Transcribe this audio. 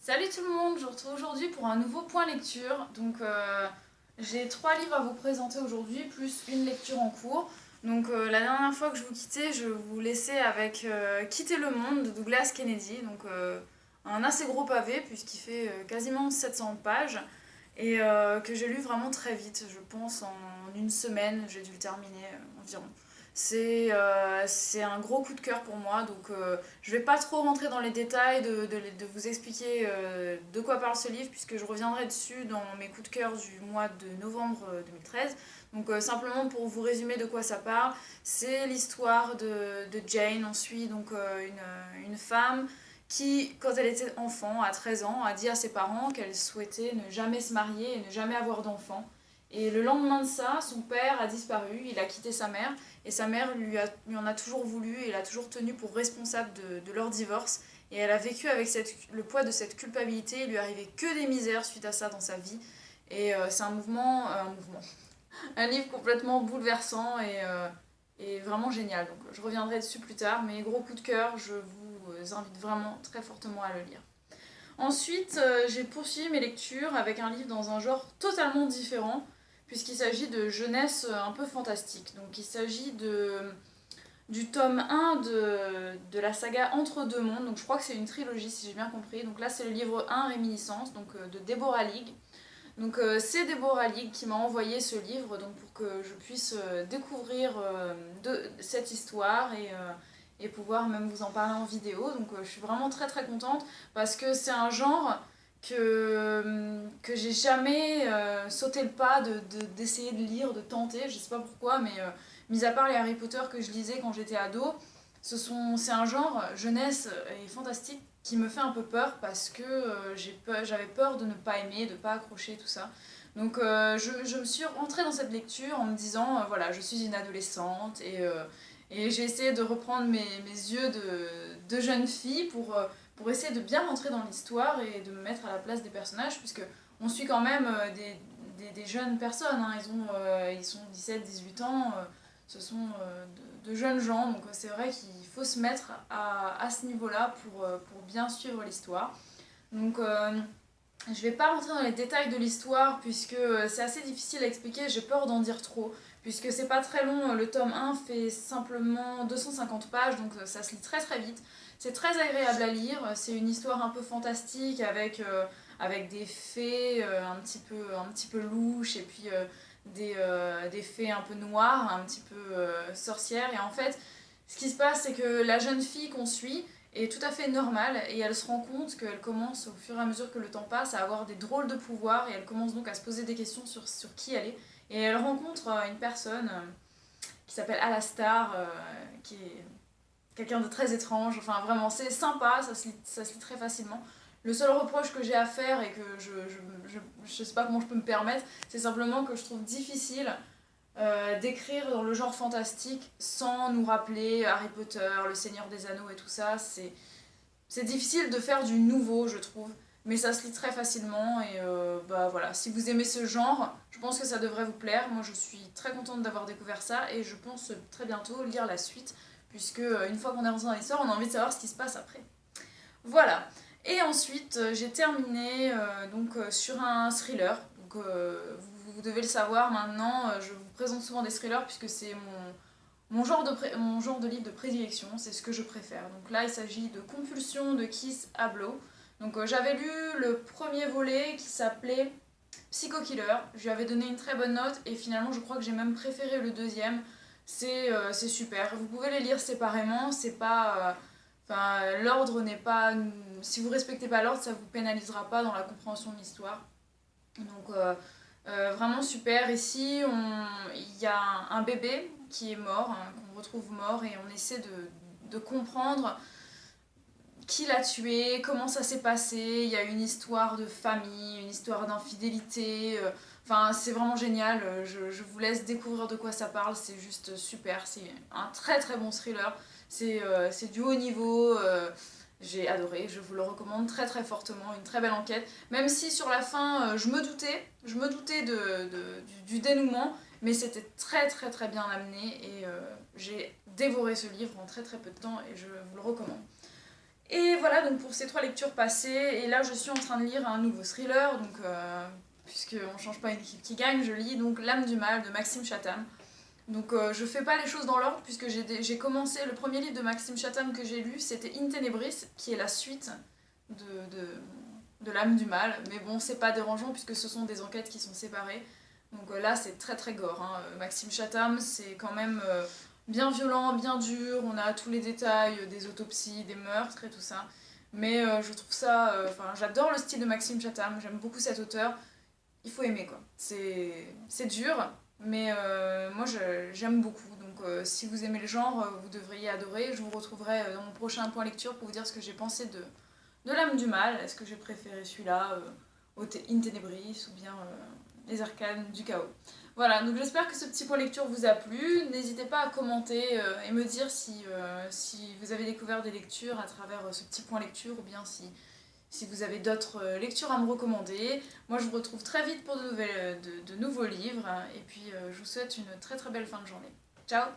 Salut tout le monde, je vous retrouve aujourd'hui pour un nouveau point lecture. J'ai 3 livres à vous présenter aujourd'hui, plus une lecture en cours. La dernière fois que je vous quittais, je vous laissais avec Quitter le monde de Douglas Kennedy. Un assez gros pavé puisqu'il fait quasiment 700 pages et que j'ai lu vraiment très vite, je pense en une semaine, j'ai dû le terminer environ. C'est un gros coup de cœur pour moi, je vais pas trop rentrer dans les détails de vous expliquer de quoi parle ce livre, puisque je reviendrai dessus dans mes coups de cœur du mois de novembre 2013. Simplement pour vous résumer de quoi ça parle, c'est l'histoire de Jane. On suit une femme qui, quand elle était enfant, à 13 ans, a dit à ses parents qu'elle souhaitait ne jamais se marier et ne jamais avoir d'enfants. Et le lendemain de ça, son père a disparu, il a quitté sa mère, et sa mère lui en a toujours voulu, et l'a toujours tenu pour responsable de leur divorce. Et elle a vécu avec le poids de cette culpabilité, il lui arrivait que des misères suite à ça dans sa vie. C'est un livre complètement bouleversant et vraiment génial. Donc je reviendrai dessus plus tard, mais gros coup de cœur, je vous invite vraiment très fortement à le lire. Ensuite, j'ai poursuivi mes lectures avec un livre dans un genre totalement différent, puisqu'il s'agit de jeunesse un peu fantastique. Donc il s'agit du tome 1 de la saga Entre deux mondes. Donc je crois que c'est une trilogie si j'ai bien compris. Donc là c'est le livre 1 Réminiscence, de Deborah League. C'est Deborah League qui m'a envoyé ce livre pour que je puisse découvrir cette histoire et pouvoir même vous en parler en vidéo. Je suis vraiment très très contente parce que c'est un genre que j'ai jamais sauté le pas d'essayer de lire, de tenter, je sais pas pourquoi, mais mis à part les Harry Potter que je lisais quand j'étais ado, c'est un genre jeunesse et fantastique qui me fait un peu peur parce que j'avais peur de ne pas aimer, de ne pas accrocher, tout ça. Je me suis rentrée dans cette lecture en me disant, voilà, je suis une adolescente et j'ai essayé de reprendre mes yeux de jeune fille pour essayer de bien rentrer dans l'histoire et de me mettre à la place des personnages, puisque on suit quand même des jeunes personnes, hein. Ils sont 17-18 ans, ce sont de jeunes gens, donc c'est vrai qu'il faut se mettre à ce niveau-là pour bien suivre l'histoire. Donc euh, je vais pas rentrer dans les détails de l'histoire puisque c'est assez difficile à expliquer, j'ai peur d'en dire trop, puisque c'est pas très long, le tome 1 fait simplement 250 pages, ça se lit très très vite. C'est très agréable à lire, c'est une histoire un peu fantastique avec des fées un petit peu louches et puis des fées un peu noires, un petit peu sorcières. Et en fait, ce qui se passe, c'est que la jeune fille qu'on suit est tout à fait normale et elle se rend compte qu'elle commence au fur et à mesure que le temps passe à avoir des drôles de pouvoirs et elle commence donc à se poser des questions sur qui elle est. Et elle rencontre une personne qui s'appelle Alastar, qui est quelqu'un de très étrange. Enfin, vraiment, c'est sympa, ça se lit très facilement. Le seul reproche que j'ai à faire et que je sais pas comment je peux me permettre, c'est simplement que je trouve difficile d'écrire dans le genre fantastique sans nous rappeler Harry Potter, le Seigneur des Anneaux et tout ça. C'est difficile de faire du nouveau, je trouve, mais ça se lit très facilement et voilà, si vous aimez ce genre, je pense que ça devrait vous plaire. Moi je suis très contente d'avoir découvert ça et je pense très bientôt lire la suite, puisque une fois qu'on est rentré dans l'histoire, on a envie de savoir ce qui se passe après. Voilà. Et ensuite, j'ai terminé sur un thriller. Vous devez le savoir maintenant, je vous présente souvent des thrillers puisque c'est mon genre de livre de prédilection, c'est ce que je préfère. Donc là, il s'agit de Compulsion de Keith Abloh. J'avais lu le premier volet qui s'appelait Psycho Killer. Je lui avais donné une très bonne note et finalement, je crois que j'ai même préféré le deuxième. C'est super. Vous pouvez les lire séparément, c'est pas. L'ordre n'est pas. Si vous respectez pas l'ordre, ça vous pénalisera pas dans la compréhension de l'histoire. Vraiment super. Ici, il y a un bébé qui est mort, hein, qu'on retrouve mort, et on essaie de comprendre qui l'a tué, comment ça s'est passé. Il y a une histoire de famille, une histoire d'infidélité. C'est vraiment génial. Je vous laisse découvrir de quoi ça parle. C'est juste super. C'est un très très bon thriller. C'est du haut niveau. J'ai adoré, je vous le recommande très très fortement, une très belle enquête. Même si sur la fin, je me doutais du dénouement, mais c'était très très très bien amené et j'ai dévoré ce livre en très très peu de temps et je vous le recommande. Et voilà, donc pour ces 3 lectures passées, et là je suis en train de lire un nouveau thriller, donc puisqu'on change pas une équipe qui gagne, je lis donc L'âme du mal de Maxime Chatham. Donc je fais pas les choses dans l'ordre, puisque j'ai commencé, le premier livre de Maxime Chatham que j'ai lu, c'était In Tenebris, qui est la suite de L'âme du mal, mais bon, c'est pas dérangeant, puisque ce sont des enquêtes qui sont séparées. Donc là, c'est très très gore, hein. Maxime Chatham, c'est quand même bien violent, bien dur, on a tous les détails des autopsies, des meurtres et tout ça. Mais je trouve ça... Enfin, j'adore le style de Maxime Chatham, j'aime beaucoup cet auteur. Il faut aimer, quoi. C'est dur, mais moi, j'aime beaucoup. Donc si vous aimez le genre, vous devriez adorer. Je vous retrouverai dans mon prochain point lecture pour vous dire ce que j'ai pensé de L'âme du mal. Est-ce que j'ai préféré celui-là In Tenebris ou bien Les arcanes du chaos. Voilà, donc j'espère que ce petit point lecture vous a plu. N'hésitez pas à commenter et me dire si vous avez découvert des lectures à travers ce petit point lecture ou bien si vous avez d'autres lectures à me recommander. Moi je vous retrouve très vite pour de nouveaux livres et puis je vous souhaite une très très belle fin de journée. Ciao!